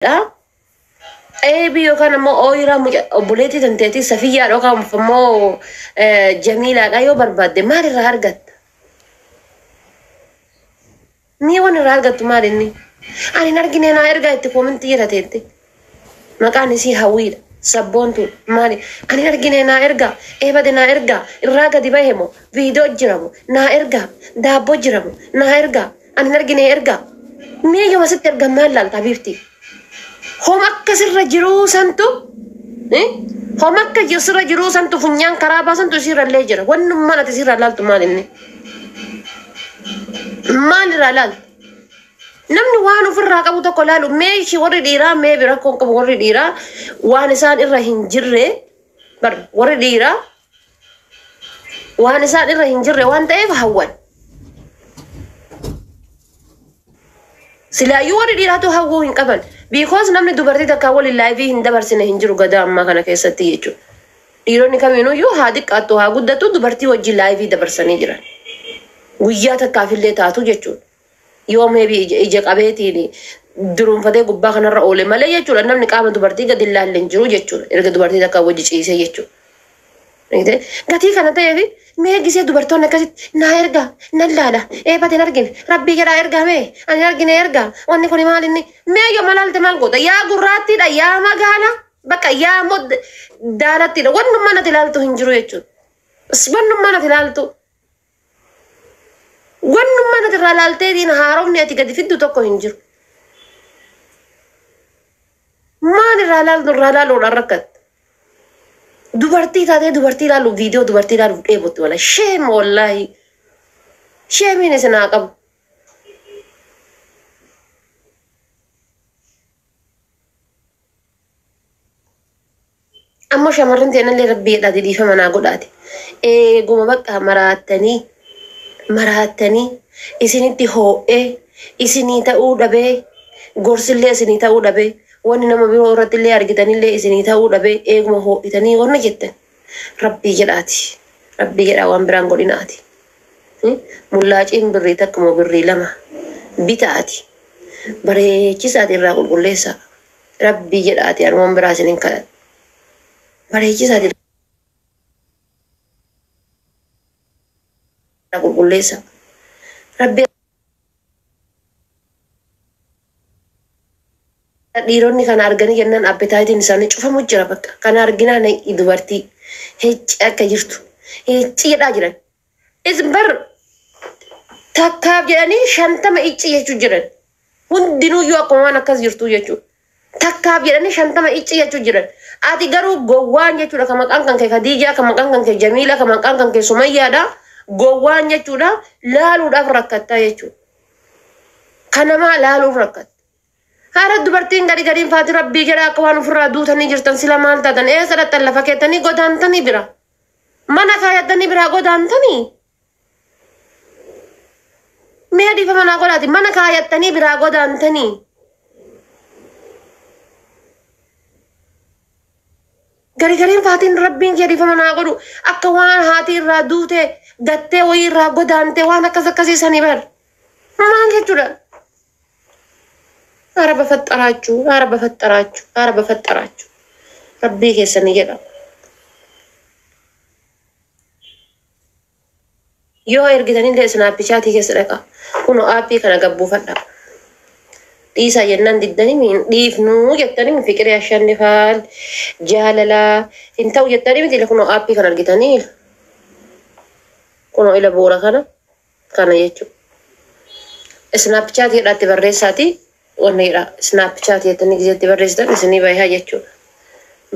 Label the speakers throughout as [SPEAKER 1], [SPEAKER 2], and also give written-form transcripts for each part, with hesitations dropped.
[SPEAKER 1] لا بيو كان مو أويرا بوليتي تنتهي سفيا رقم فمو جميلة أيو برباد ما رهارجت مي وانا رهارجت ما رني أنا نرجع أنا أرجع تكومن تيرا تيتي ما كان يسي هويل سبونتو مالي أنا نرجع أنا أرجع بدي أنا أرجع الراجع دي بهمو فيديو جرامو نا أرجع دابو جرامو نا أرجع أنا نرجع أرجع مي يوم ست أرجع مال طبيبتي هم أكسر جرو سنتو هم أكسر جرو سنتو فنيان كرابا سنتو سير الليجر ون ما تسير اللال تمالني مال رلال نمني وانو في الراقب تقولالو ماشي وري ديرا مي براكون كم وري ديرا وانسان الرهين جرة بر وري ديرا وانسان الرهين جرة وان تايف هون سلا يوري ديرا تو هون قبل because namni dubartii takka wali live hin dabarsine hin jiru gada amma kana keessatti jechuudha. Dhiironni kamiinuu yoo haa xiqqaattu haa guddatu dubartii wajjin live dabarsanii jiran. Guyyaa takkaafillee taatu jechuudha. Yoo meebi ija qabeetiin duruunfatee gubbaa kanarra oole malee jechuudha namni qaama dubartii gadi ilaalle hin jiru jechuudha. Erga dubartii takka wajji ciisee jechuudha. Gatii kana ta'eefi mee gisee dubartoonni akkasitti naa ergaa nan laala bateen argine rabbii jedhaa ergaa mee ani argine ergaa wanni kun maal inni mee yoo malaalte maal goota yaa gurraattiidha yaa magaala bakka yaa mod daalattiidha wannummaa nati ilaaltu hin jiru jechuudha. Wannummaa nati ilaaltu wannummaa nati irraa ilaalteetiin haaromni ati gadi fiddu tokko hin jiru. Maan irraa ilaaluudhaan rakkatte. dubartii taatee dubartii ilaalu viidiyoo dubartii ilaalu dheebotti wala sheem wallahi sheemiin isinaa qabu. Ammoo shamarran ta'anillee rabbiidhaati dhiifama naa godhaati. Eeguma bakka maraattanii isinitti hoo'ee isinii ta'uu dhabee gorsillee isinii ta'uu dhabee wanni nama biroo irratti illee argitanillee isinii ta'uu dhabee eeguma hoo'itanii wanna jettan rabbii jedhaati. Rabbii jedhaa waan biraan godhinaati. Mullaaciin birrii takka moo birrii lama bitaati. Bareechisaati irraa qulqulleessaa. Rabbii jedhaati waan biraa isiniin kadhadha. Bareechisaati irraa qulqulleessaa. Rabbii dhiironni kana arganii jennaan appetaayitiin isaanii cufamu jira bakka. Kana arginaan dubartii hecci akka jirtu hecci jedhaa jiran. Isbar takkaaf jedhanii 50 icci jechuu jiran. Hundinuyyuu akkuma waan akkas jirtu jechuudha. Takkaaf jedhanii 50 icci jechuu jiran. Ati garuu gowwaan jechuudha kan maqaan kan kee Khadiijaa kan maqaan kan kee Jamiila kan maqaan kan kee Sumayyaadha. Gowwaan jechuudha laaluudhaaf rakkattaa jechuudha. Kanamaa laaluuf rakkatta. Haara dubartiin gadi faati rabbii jedhaa akka waan ofirraa duutanii jirtan sila maal taatan sadhattan lafa keettanii godaantanii bira. Mana kaayattanii biraa godaantanii. Mee dhiifama naa godhaati mana kaayattanii biraa godaantanii. Gariin faatiin rabbiin kee dhiifama naa godhu akka waan haati irraa duute gattee wayii irraa godaante waan akkasiisanii bar. Maal jechuudha? Araba fattarachu. Rabbii keessanii jedha. Yoo ergitanillee snapchatii keessa dhaqa. Kunoo aappii kana gabbuufadha. Dhiisaa jennaan diddanii dhiifnuu jettanii fiqirii ashannifaan jaalalaa hin ta'u jettanii miti kunoo aappii kana argitanii. Kunoo ila boora kana jechuudha. Snapchatii jedhaatti barreessaatii. Wanneedha snapchat jettanii gizeetti barreessitan isinii baay'aa jechuudha.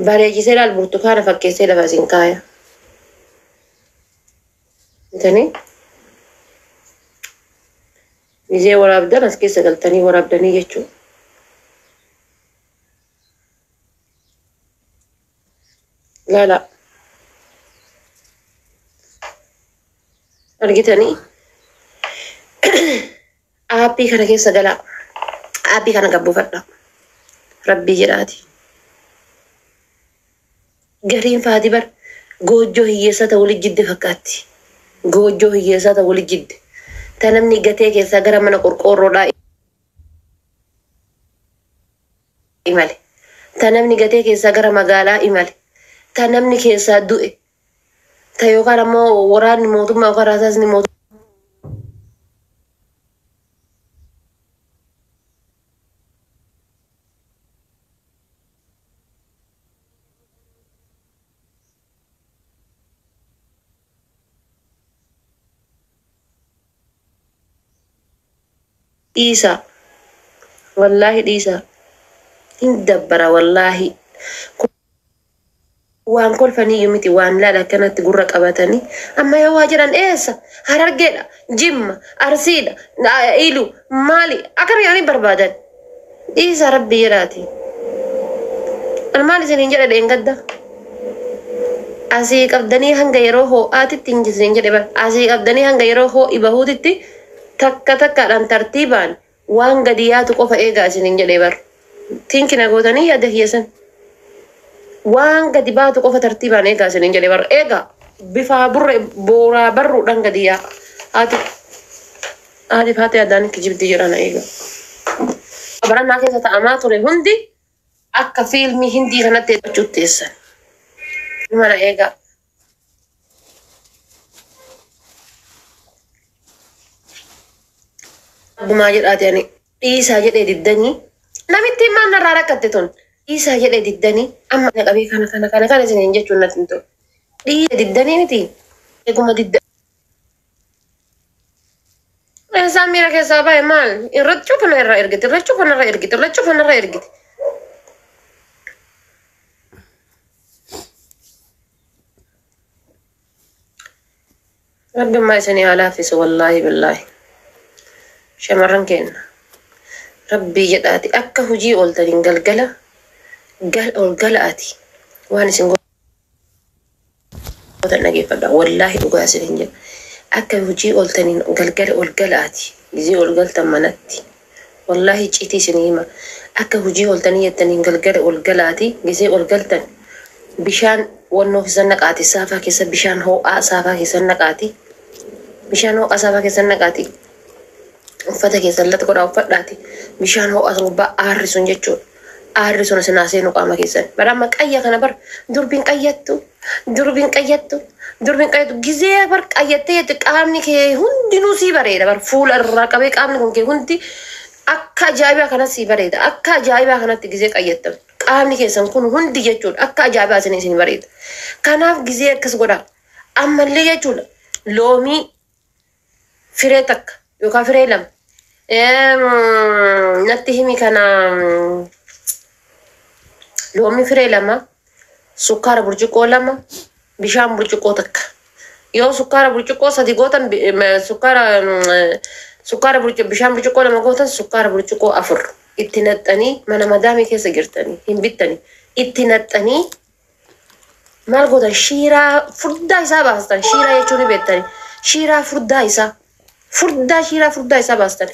[SPEAKER 1] Bareechisee laal burtukaana fakkeessee lafa isin kaaya. Bitanii gizee waraabdan as keessa galtanii waraabdanii jechuudha. Laala argitanii aappii kana keessa galaa. Aappii kana gabbuufadha. Rabbii jedhaati. Gariin faati bar goojjoo hiyyeessaa ta'uu jidde fakkaatti. Goojjoo hiyyeessaa ta'uu jidde. Ta namni gatee keessaa gara mana qorqoorroodhaa imale. Ta namni gatee keessaa gara magaalaa imale. Ta namni keessaa du'e. Ta yookaan ammoo waraanni mootummaa yookaan rasaasni mootummaa. Isa wallahi dhiisa hin dabbara wallahi waan kolfanii miti waan laala kanatti gurra qabatanii amma yoo waa jedhan eessa Harargeedha Jimma Arsiidha Ilu maali akka yaani barbaadan dhiisa rabbi jiraati almaal isiniin jedha dheengadda asii qabdanii hanga yeroo hoo'aatitti hin jisiin jedhe bar asii qabdanii hanga yeroo hoo'i bahuutitti takka takkaadhaan tartiibaan waan gadi yaatu qofa eegaa isiniin jedhee bar tinkina gootanii yaada kiyyasan waan gadi baatu qofa tartiibaan eegaa isiniin jedhee bar eegaa bifa burre booraa barruudhaan gadi yaa haati faate yaadaan kijibdii jedhana eegaa barannaa keessa ta'amaa ture hundi akka fiilmii hindii kanatti jechuutti teessan mana eegaa Buma jedhaati ani dhiisaa jedhee diddanii namitti himaan narraa rakkatte ton dhiisaa jedhee diddanii amma naqabee kana isiniin jechuun natti hin ta'u dhiisa diddanii miti eeguma didda isaan miira keessaa bahe maal irratti cufana irraa ergite rabbi maa isinii haa laaffisu wallaahi billaahi shamarran kenna rabbii jedhaati akka hujii ooltaniin galgala ol gala'ati waan isin gootan dhageeffadha wallaahi dhugaa isin jedha akka hujii ooltaniin galgala ol gala'ati gizee ol galtan manatti wallaahi citii isin hima akka hujii ooltanii jettaniin galgala ol gala'ati gizee ol galtan bishaan wannoo keessan naqaati saafaa keessa bishaan ho'aa saafaa keessan naqaati uffata keessan latta godhaa uffadhaati bishaan ho'aa sun gubbaa aarri sun jechuudha aarri sun isin haasee qaama keessan bara amma qayya kana bar durbiin qayyattu gizee bar qayyattee jetti qaamni kee hundinuu sii bareeda bar fuula irraa qabee qaamni kun kee hundi akka ajaa'ibaa kanatti sii bareeda akka ajaa'ibaa kanatti gizee qayyattan qaamni keessan kun hundi jechuudha akka ajaa'ibaa isin bareeda kanaaf gizee akkas godhaa ammallee jechuudha loomii firee takka yookaan firee lama natti himi kana loomii firee lama sukkaara burcuqqoo lama bishaan burcuqqoo takka yoo sukkaara burcuqqoo sadi gootan bishaan burcuqqoo lama gootan sukkaara burcuqqoo afur itti naxxanii mana madaamii keessa jirtanii hin bittanii itti naxxanii maal gootan shiiraa furdaa isaa baastan shiiraa jechuun ni beektanii shiiraa furdaa isaa baastan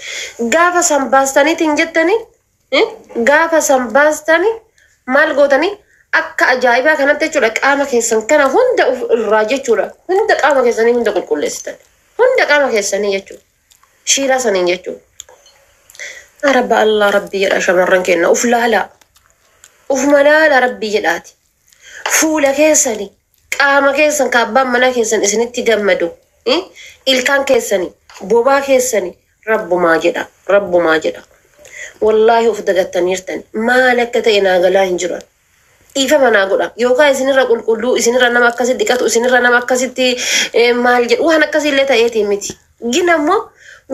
[SPEAKER 1] gaafa san baastaniitiin jettanii gaafa san baastanii maal gootanii akka ajaa'ibaa kanatti jechuudha qaama keessan kana hunda irraa jechuudha hunda qaama keessanii hunda qulqulleessitan hunda qaama keessanii jechuudha shiiraa saniin jechuudha rabba Allah rabbii jedha shamarran kenna uf malaala rabbii jedhaati fuula keessanii qaama keessan kaabbaan mana keessan isinitti gammadu ilkaan keessanii bobaa keessanii rabbumaa jedha wallaahi uf dagattaniirtan maal akka ta'e naagalaa hin jiran ifa manaa godha yookaan isinirra qulqulluu isinirra nama akkasitti dhiqatu isinirra nama akkasitti maal jedhu waan akkasiillee ta'eetii miti ginammoo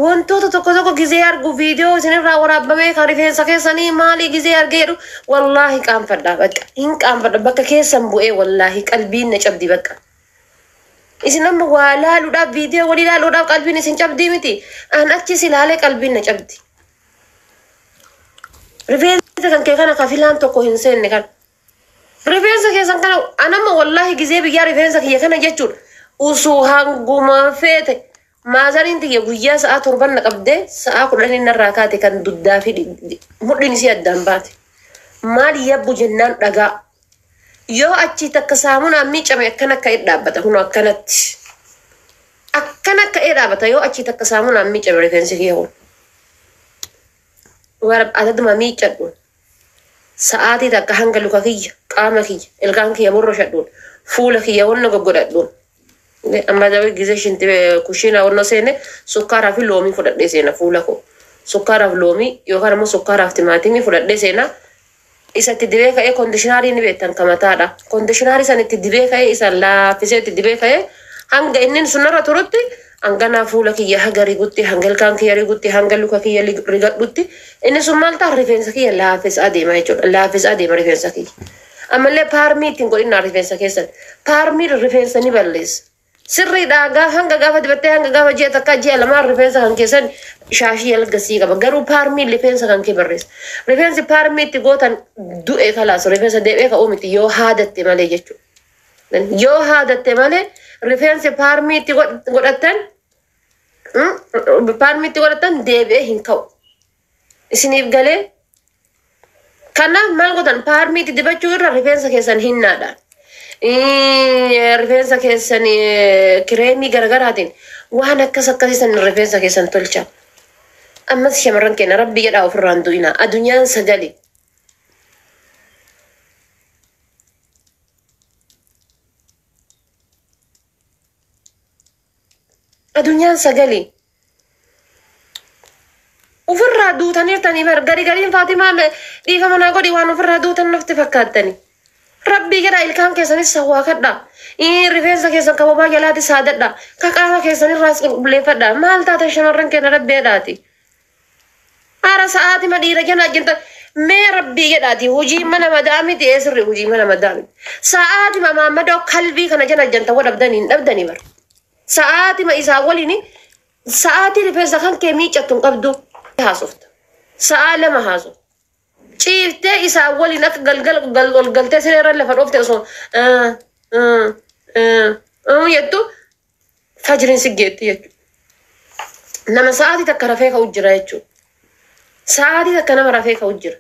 [SPEAKER 1] wantoota tokko gizee argu viidiyoo isinirraa waraabamee kan rifeensa keessanii maalii gizee argee jedhu wallaahi qaanfadhaa bakka keessan bu'ee wallaahi qalbiin na cabdi bakka isin amma waa laaluudhaaf viidiyoo walii laaluudhaaf qalbiin isin cabdii miti an achis ilaalee qalbiin na cabdi rifeensa kan kee kana kafilaan tokko hin seenne kan rifeensa keessan kana anamma wallaahi gizee biyyaa rifeensa kiyya kana jechuudha usuu hanguma feete maazariin tiyya guyyaa sa'a 7 na qabdee sa'a 10 narraa kaate kan duddaa fi mudhiin isii addaan baate maal yabbu jennaan dhagaa yoo achi takka saamunaan miicame akkana akka dhaabbata kun akkanatti akkana akka dhaabbata yoo achi takka saamunaan miicame rifeensi kiyya kun warab adaduma miicadhu sa'aatii takka hanga luka kiyya qaama kiyya ilkaan kiyya borro shadhuun fuula kiyya wanna goggodhadhuun amma dawe gize shinti kushina wanno seene sukkaaraa fi loomii fudhadhee seena fuula koo sukkaaraa fi loomii yookaan immoo sukkaaraa fi timaatimii fudhadhee seena isatti dibee ka'ee kondishinarii ni beektan kamataadha kondishinarii san itti dibee ka'ee isa laaffisee itti dibee ka'ee hanga inni sunarra turutti hangana fuula kiyya haga rigutti hanga ilkaan kiyya rigutti hanga luka kiyya rigadhutti inni sun maal ta'a rifeensa kiyya laaffis adeema jechuudha laaffis adeema rifeensa kiyya ammallee paarmii ittiin godhinaa rifeensa keessan paarmii rifeensa ni balleessa sirriidha hanga gaafa dibattee hanga gaafa ji'a takka ji'a lamaa rifeensa kan keessan shaashii algasii qaba garuu paarmii rifeensa kan kee barreessa rifeensi paarmii itti gootan du'e kalaas rifeensa deebi'ee ka'uu miti yoo haadatte malee jechuudha yoo haadatte malee rifeensi paarmii itti godhattan deebi'ee hin ka'u isiniif galee kanaaf maal godhan paarmii itti dibachuu irra rifeensa keessan hinnaadhaan rifeensa keessan kireemii gargaraatiin waan akkasiisan rifeensa keessan tolcha ammas shamarran keenya rabbi jedhaa ofirraan du'ina addunyaan sagale adunyaan sagale ofirraa duutaniirtanii bar gariin Faatimaa dhiifa manaa godhi waan ofirraa duutan nafti fakkaattani rabbii jedha ilkaan keessanis sawwaakadha rifeensa keessan kababaa jalaati saadadha ka qaama keessanirraas qulqulleeffadha maal taatan shamarran keenya rabbeedhaati haara sa'aati madhiira jana jinta mee rabbii jedhaati hojii mana madaamiti eesirri hojii mana madaamiti sa'aati mamaamadoo kalbii kana jana janta wadhabdanii hin dhabdanii bar sa'aati ma isaa waliin sa'aati rifeensa kan kee miiccattu qabdu haasofta sa'a lama haasofta ciiftee isaa waliin akka galgaltee sireerra lafa dhoofte osoo jettu fajriin siggeetti jechuudha nama sa'aatii takka rafee ka'u jira jechuudha sa'aatii takka nama rafee ka'u jira